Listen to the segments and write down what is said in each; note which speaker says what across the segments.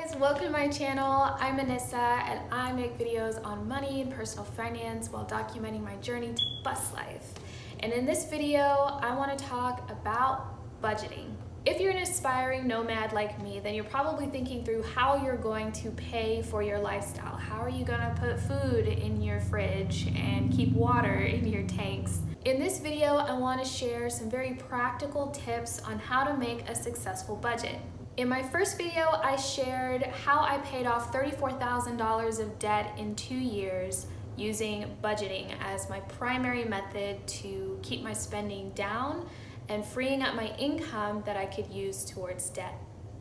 Speaker 1: guys, welcome to my channel. I'm Anissa and I make videos on money and personal finance while documenting my journey to bus life. And in this video, I want to talk about budgeting. If you're an aspiring nomad like me, then you're probably thinking through how you're going to pay for your lifestyle. How are you going to put food in your fridge and keep water in your tanks? In this video, I want to share some very practical tips on how to make a successful budget. In my first video, I shared how I paid off $34,000 of debt in 2 years using budgeting as my primary method to keep my spending down and freeing up my income that I could use towards debt.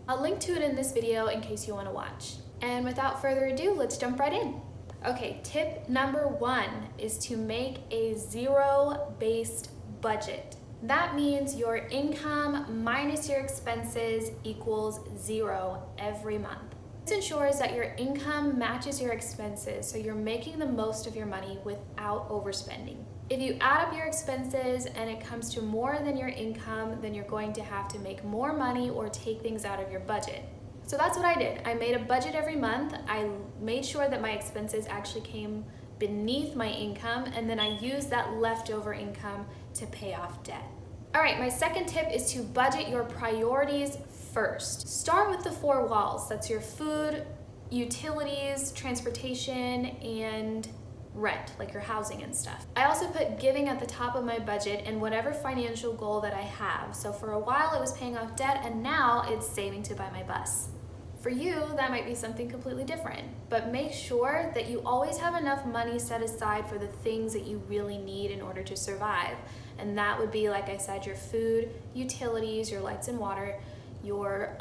Speaker 1: I'll link to it in this video in case you want to watch. And without further ado, let's jump right in. Okay, tip number 1 is to make a zero-based budget. That means your income minus your expenses equals 0 every month. This ensures that your income matches your expenses, so you're making the most of your money without overspending. If you add up your expenses and it comes to more than your income, then you're going to have to make more money or take things out of your budget. So that's what I did. I made a budget every month. I made sure that my expenses actually came beneath my income, and then I used that leftover income to pay off debt. All right, my second tip is to budget your priorities first. Start with the 4 walls. That's your food, utilities, transportation, and rent, like your housing and stuff. I also put giving at the top of my budget and whatever financial goal that I have. So for a while it was paying off debt, and now it's saving to buy my bus. For you, that might be something completely different, but make sure that you always have enough money set aside for the things that you really need in order to survive. And that would be, like I said, your food, utilities, your lights and water, your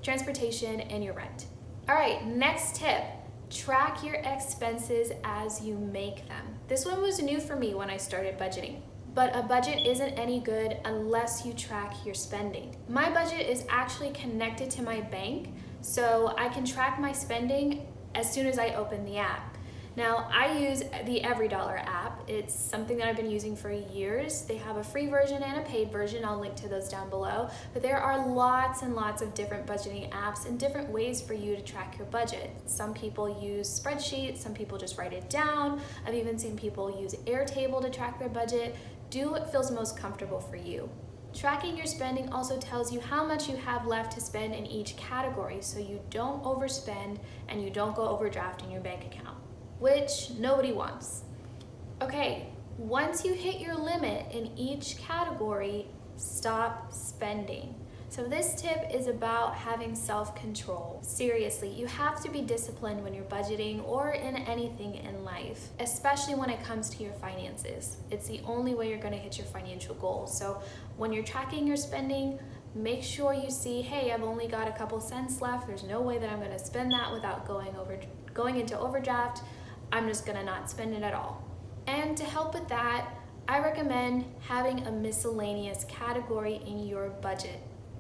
Speaker 1: transportation, and your rent. All right, next tip. Track your expenses as you make them. This one was new for me when I started budgeting, but a budget isn't any good unless you track your spending. My budget is actually connected to my bank, so I can track my spending as soon as I open the app. Now, I use the EveryDollar app. It's something that I've been using for years. They have a free version and a paid version. I'll link to those down below. But there are lots and lots of different budgeting apps and different ways for you to track your budget. Some people use spreadsheets, some people just write it down. I've even seen people use Airtable to track their budget. Do what feels most comfortable for you. Tracking your spending also tells you how much you have left to spend in each category, so you don't overspend and you don't go overdraft in your bank account, which nobody wants. Okay, once you hit your limit in each category, stop spending. So this tip is about having self-control. Seriously, you have to be disciplined when you're budgeting or in anything in life, especially when it comes to your finances. It's the only way you're going to hit your financial goals. So when you're tracking your spending, make sure you see, hey, I've only got a couple cents left. There's no way that I'm going to spend that without going into overdraft. I'm just going to not spend it at all. And to help with that, I recommend having a miscellaneous category in your budget.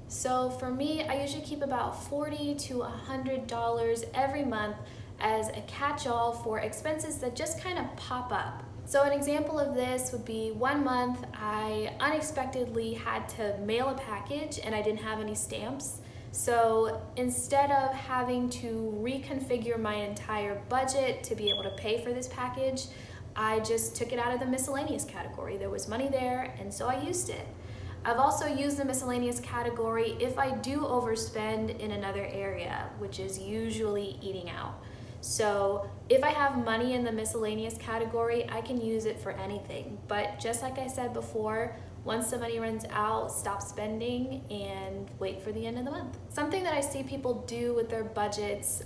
Speaker 1: So for me, I usually keep about $40 to $100 every month as a catch-all for expenses that just kind of pop up. So an example of this would be one month I unexpectedly had to mail a package and I didn't have any stamps. So instead of having to reconfigure my entire budget to be able to pay for this package, I just took it out of the miscellaneous category. There was money there, and so I used it. I've also used the miscellaneous category if I do overspend in another area, which is usually eating out. So if I have money in the miscellaneous category, I can use it for anything. But just like I said before, once the money runs out, stop spending and wait for the end of the month. Something that I see people do with their budgets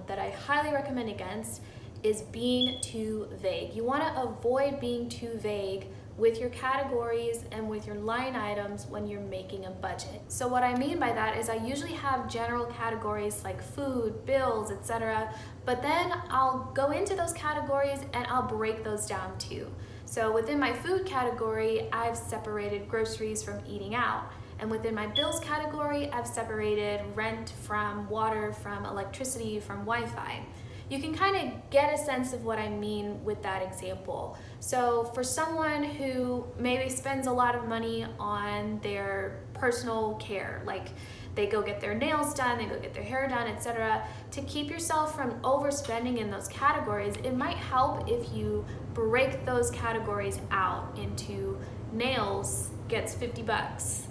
Speaker 1: that I highly recommend against is being too vague. You want to avoid being too vague with your categories and with your line items when you're making a budget. So what I mean by that is I usually have general categories like food, bills, etc. But then I'll go into those categories and I'll break those down too. So within my food category, I've separated groceries from eating out. And within my bills category, I've separated rent from water, from electricity, from Wi-Fi. You can kind of get a sense of what I mean with that example. So for someone who maybe spends a lot of money on their personal care, like they go get their nails done, they go get their hair done, etc. To keep yourself from overspending in those categories, it might help if you break those categories out into nails gets 50 bucks,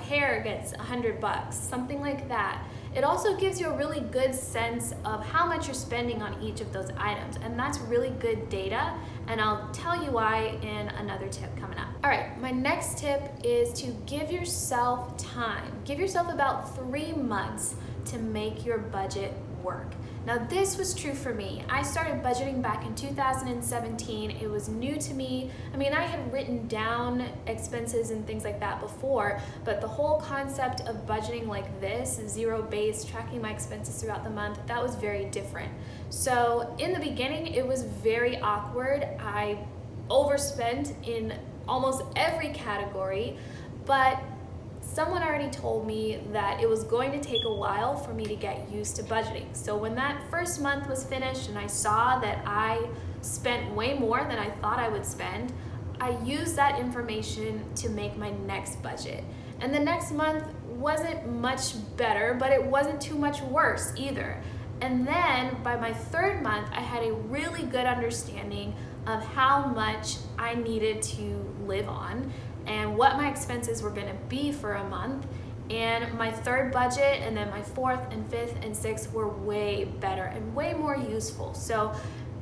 Speaker 1: hair gets 100 bucks, something like that. It also gives you a really good sense of how much you're spending on each of those items, and that's really good data, and I'll tell you why in another tip coming up. All right, my next tip is to give yourself time. Give yourself about 3 months to make your budget work. Now this was true for me. I started budgeting back in 2017. It was new to me. I mean, I had written down expenses and things like that before, but the whole concept of budgeting like this, zero-based, tracking my expenses throughout the month, that was very different. So in the beginning, it was very awkward. I overspent in almost every category, but someone already told me that it was going to take a while for me to get used to budgeting. So when that first month was finished and I saw that I spent way more than I thought I would spend, I used that information to make my next budget. And the next month wasn't much better, but it wasn't too much worse either. And then by my third month, I had a really good understanding of how much I needed to live on and what my expenses were gonna be for a month. And my third budget and then my fourth and fifth and sixth were way better and way more useful. So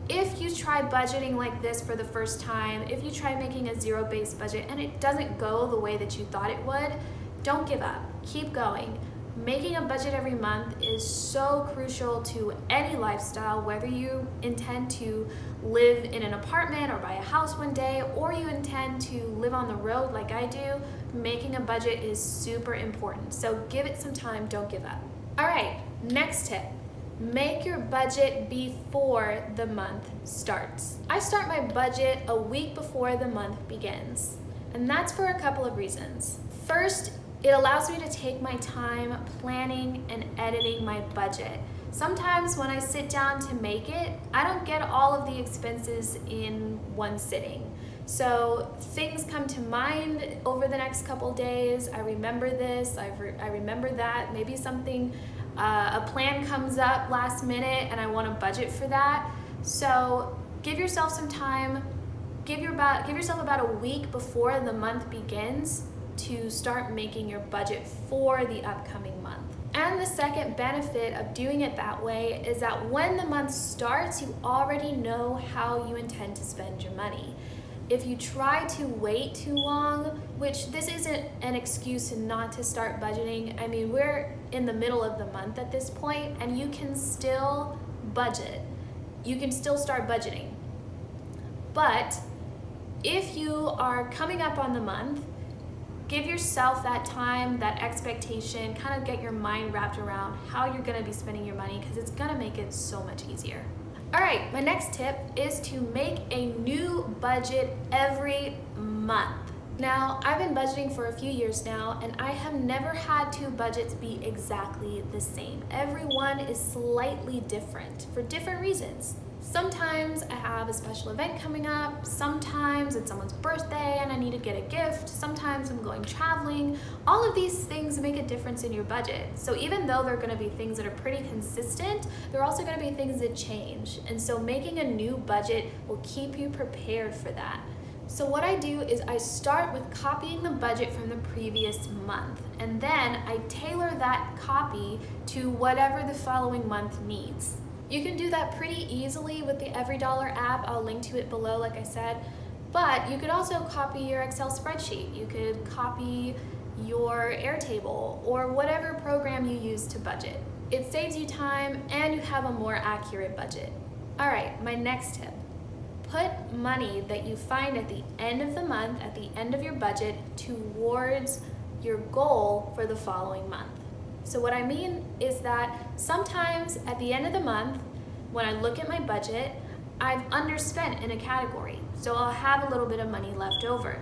Speaker 1: if you try budgeting like this for the first time, if you try making a zero-based budget and it doesn't go the way that you thought it would, don't give up, keep going. Making a budget every month is so crucial to any lifestyle, whether you intend to live in an apartment or buy a house one day, or you intend to live on the road like I do. Making a budget is super important. So give it some time, don't give up. All right, next tip. Make your budget before the month starts. I start my budget a week before the month begins, and that's for a couple of reasons. First, it allows me to take my time planning and editing my budget. Sometimes when I sit down to make it, I don't get all of the expenses in one sitting. So things come to mind over the next couple days. I remember this, I remember that. Maybe something, a plan comes up last minute and I want to budget for that. So give yourself some time, give yourself about a week before the month begins to start making your budget for the upcoming month. And the second benefit of doing it that way is that when the month starts, you already know how you intend to spend your money. If you try to wait too long, which this isn't an excuse not to start budgeting. I mean, we're in the middle of the month at this point and you can still budget. You can still start budgeting. But if you are coming up on the month, give yourself that time, that expectation, kind of get your mind wrapped around how you're gonna be spending your money because it's gonna make it so much easier. All right, my next tip is to make a new budget every month. Now, I've been budgeting for a few years now, and I have never had two budgets be exactly the same. Every one is slightly different for different reasons. Sometimes I have a special event coming up, sometimes it's someone's birthday and I need to get a gift, sometimes I'm going traveling. All of these things make a difference in your budget. So even though they're gonna be things that are pretty consistent, they're also gonna be things that change. And so making a new budget will keep you prepared for that. So what I do is I start with copying the budget from the previous month, and then I tailor that copy to whatever the following month needs. You can do that pretty easily with the EveryDollar app. I'll link to it below, like I said. But you could also copy your Excel spreadsheet. You could copy your Airtable or whatever program you use to budget. It saves you time and you have a more accurate budget. All right, my next tip. Put money that you find at the end of the month, at the end of your budget, towards your goal for the following month. So what I mean is that sometimes at the end of the month, when I look at my budget, I've underspent in a category, so I'll have a little bit of money left over.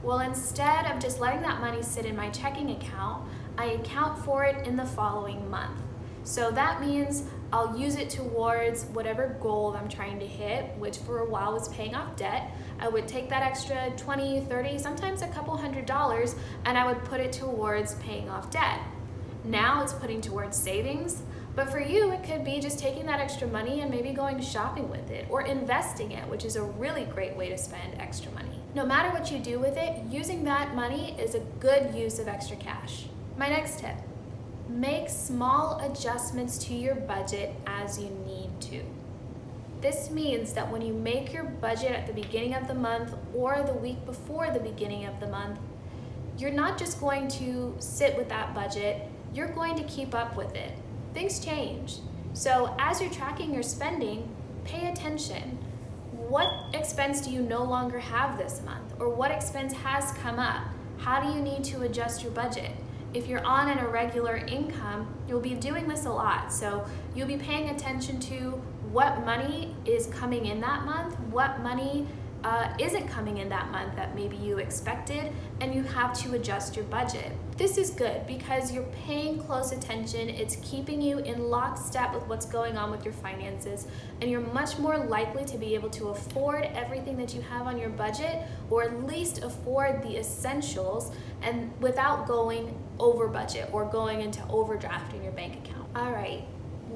Speaker 1: Well, instead of just letting that money sit in my checking account, I account for it in the following month. So that means I'll use it towards whatever goal I'm trying to hit, which for a while was paying off debt. I would take that extra $20, $30, sometimes a couple $100, and I would put it towards paying off debt. Now it's putting towards savings, but for you, it could be just taking that extra money and maybe going shopping with it or investing it, which is a really great way to spend extra money. No matter what you do with it, using that money is a good use of extra cash. My next tip, make small adjustments to your budget as you need to. This means that when you make your budget at the beginning of the month or the week before the beginning of the month, you're not just going to sit with that budget, you're going to keep up with it. Things change. So as you're tracking your spending, pay attention. What expense do you no longer have this month? Or what expense has come up? How do you need to adjust your budget? If you're on an irregular income, you'll be doing this a lot. So you'll be paying attention to what money is coming in that month, what money isn't coming in that month that maybe you expected, and you have to adjust your budget. This is good because you're paying close attention, it's keeping you in lockstep with what's going on with your finances, and you're much more likely to be able to afford everything that you have on your budget, or at least afford the essentials, and without going over budget or going into overdraft in your bank account. All right,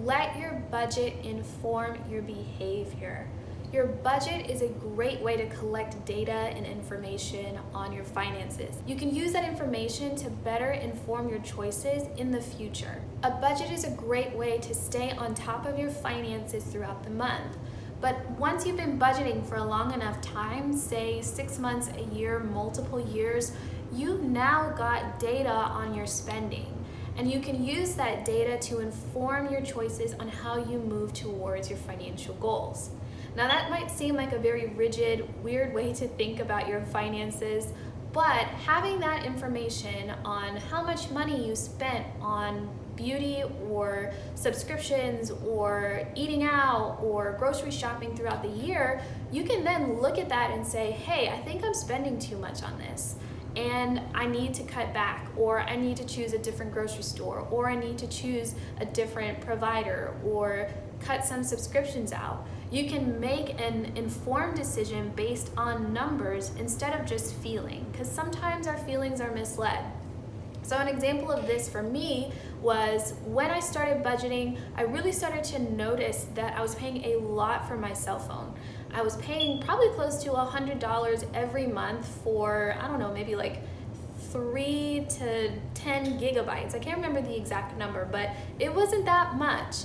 Speaker 1: let your budget inform your behavior. Your budget is a great way to collect data and information on your finances. You can use that information to better inform your choices in the future. A budget is a great way to stay on top of your finances throughout the month. But once you've been budgeting for a long enough time, say 6 months, a year, multiple years, you've now got data on your spending. And you can use that data to inform your choices on how you move towards your financial goals. Now that might seem like a very rigid, weird way to think about your finances, but having that information on how much money you spent on beauty or subscriptions or eating out or grocery shopping throughout the year, you can then look at that and say, hey, I think I'm spending too much on this, and I need to cut back, or I need to choose a different grocery store, or I need to choose a different provider, or cut some subscriptions out. You can make an informed decision based on numbers instead of just feeling, because sometimes our feelings are misled. So an example of this for me was when I started budgeting, I really started to notice that I was paying a lot for my cell phone. I was paying probably close to $100 every month for, I don't know, maybe like 3 to 10 gigabytes. I can't remember the exact number, but it wasn't that much.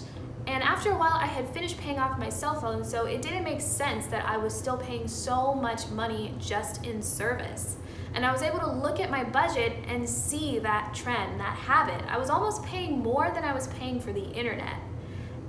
Speaker 1: And after a while, I had finished paying off my cell phone, so it didn't make sense that I was still paying so much money just in service. And I was able to look at my budget and see that trend, that habit. I was almost paying more than I was paying for the internet.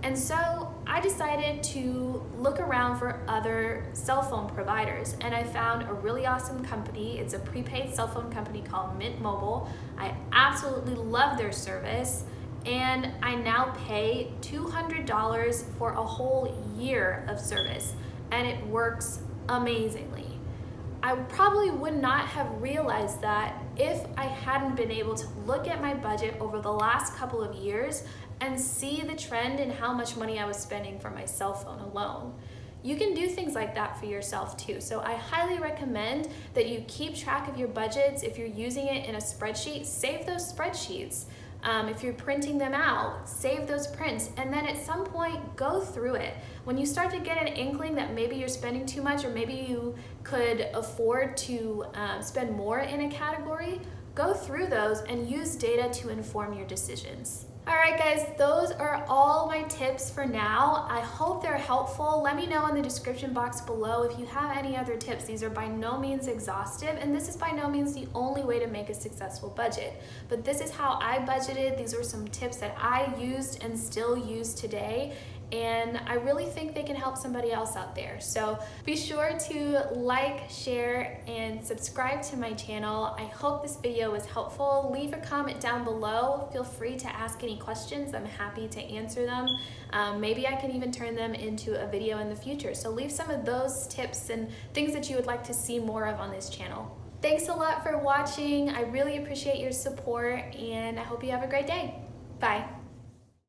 Speaker 1: And so I decided to look around for other cell phone providers, and I found a really awesome company. It's a prepaid cell phone company called Mint Mobile. I absolutely love their service, and I now pay $200 for a whole year of service, and it works amazingly. I probably would not have realized that if I hadn't been able to look at my budget over the last couple of years and see the trend in how much money I was spending for my cell phone alone. You can do things like that for yourself too. So I highly recommend that you keep track of your budgets. If you're using it in a spreadsheet, save those spreadsheets. If you're printing them out, save those prints, and then at some point go through it. When you start to get an inkling that maybe you're spending too much, or maybe you could afford to spend more in a category, go through those and use data to inform your decisions. All right, guys, those are all my tips for now. I hope they're helpful. Let me know in the description box below if you have any other tips. These are by no means exhaustive, and this is by no means the only way to make a successful budget. But this is how I budgeted. These were some tips that I used and still use today, and I really think they can help somebody else out there. So be sure to like, share, and subscribe to my channel. I hope this video was helpful. Leave a comment down below. Feel free to ask any questions. I'm happy to answer them. Maybe I can even turn them into a video in the future. So leave some of those tips and things that you would like to see more of on this channel. Thanks a lot for watching. I really appreciate your support, and I hope you have a great day. Bye.